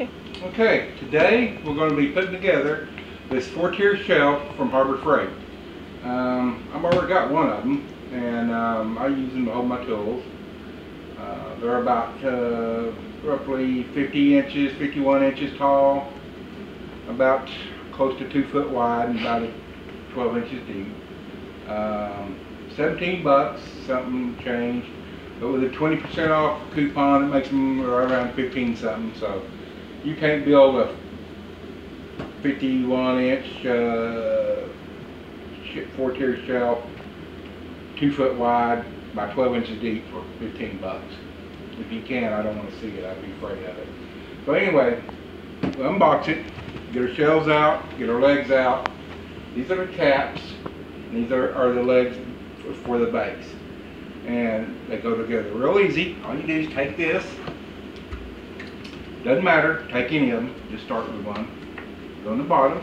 Okay. Okay, today we're going to be putting together this 4-tier shelf from Harbor Freight. I've already got one of them, and I use them to hold my tools. They're about roughly 50 inches, 51 inches tall, about close to 2 foot wide, and about 12 inches deep. 17 bucks, something changed, but with a 20% off coupon, it makes them right around 15 something. So you can't build a 51 inch 4-tier shelf 2 foot wide by 12 inches deep for 15 bucks. If you can, I don't want to see it, I'd be afraid of it. So anyway, we'll unbox it, get our shelves out, get our legs out. These are the caps, and these are the legs for the base. And they go together real easy. All you do is take this. Doesn't matter, take any of them, just start with one. Go on the bottom.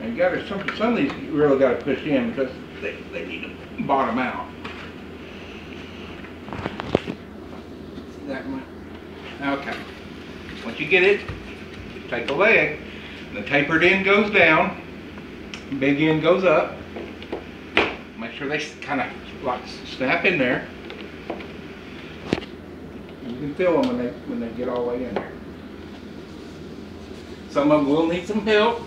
And you gotta, some of these you really got to push in because they need to bottom out. See that one? Okay. Once you get it, take the leg, and the tapered end goes down, big end goes up. Make sure they kind of like snap in there. You can feel them when they get all the way in there. Some of them will need some help.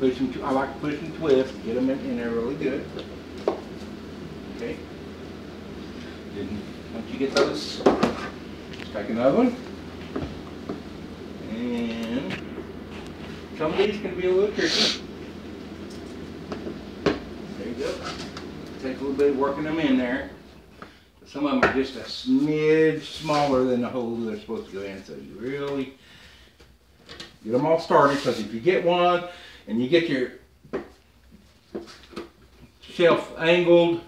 I like to push and twist, get them in there really good. Okay. Then once you get those, let's take another one. And some of these can be a little tricky. There you go. Take a little bit of working them in there. But some of them are just a smidge smaller than the hole they're supposed to go in. So you really get them all started, because if you get one and you get your shelf angled,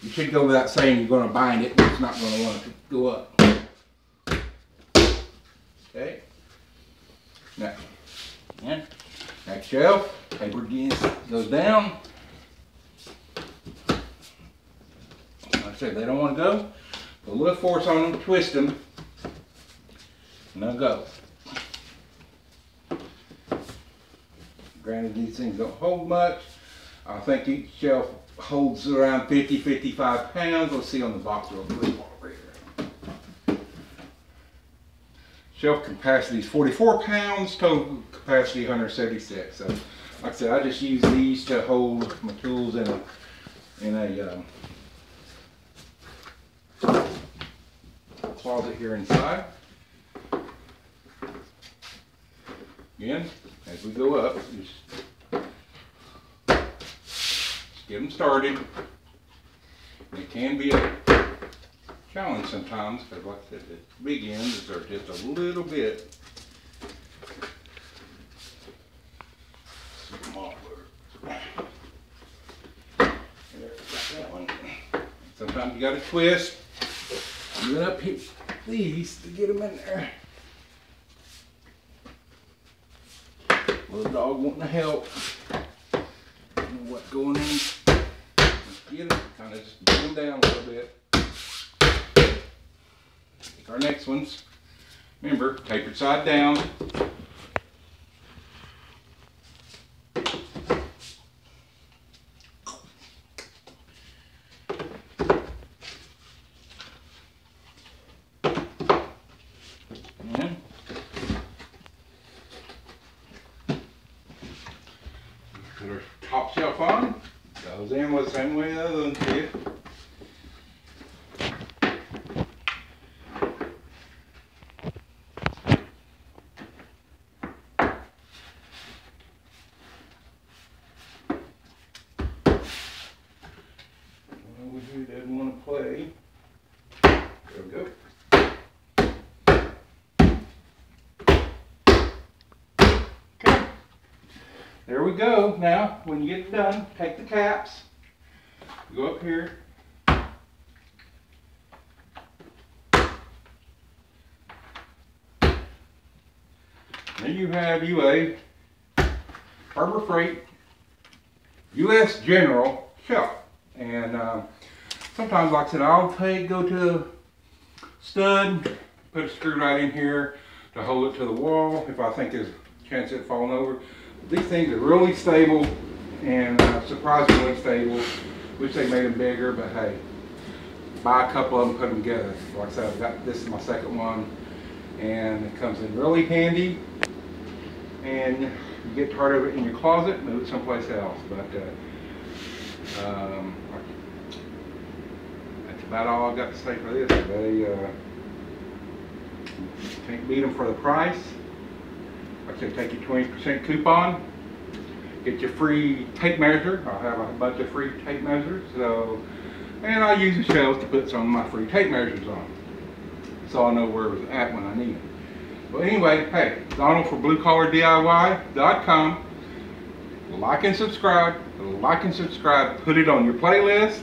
you should go without saying you're going to bind it, but it's not going to want to go up. Okay. Now, and next shelf, tapered again goes down. Like I said, they don't want to go. Put a little force on them, twist them, and they'll go. Granted, these things don't hold much. I think each shelf holds around 50-55 pounds. Let's see on the box real quick. Shelf capacity is 44 pounds, total capacity 176. So, like I said, I just use these to hold my tools in a closet here inside. Again, as we go up, just get them started. It can be a challenge sometimes, because like I said, the big ends are just a little bit smaller. There, got that one. Sometimes you got to twist. I'm going to pick these to get them in there. Little dog wanting to help. I don't know what's going on. Let's get them. Kind of just bring them down a little bit. Take our next ones. Remember, tapered side down. And put our top shelf on. Goes in the same way the other ones did. Who doesn't want to play? There we go. Okay. There we go. Now, when you get done, take the caps, go up here. Then you have a Harbor Freight U.S. General shelf. And sometimes, like I said, I'll go to a stud, put a screw right in here to hold it to the wall if I think there's a chance of it falling over. These things are really stable and surprisingly stable. Wish they made them bigger, but hey, buy a couple of them, put them together. Like I said, this is my second one, and it comes in really handy. And you get tired of it in your closet, move it someplace else. But that's about all I've got to say for this. They can't beat them for the price. Like I said, take your 20% coupon, get your free tape measure. I'll have a bunch of free tape measures. And I use the shelves to put some of my free tape measures on, so I know where it's at when I need it. Well, anyway, hey, Donald for BlueCollarDIY.com. Like and subscribe. Put it on your playlist.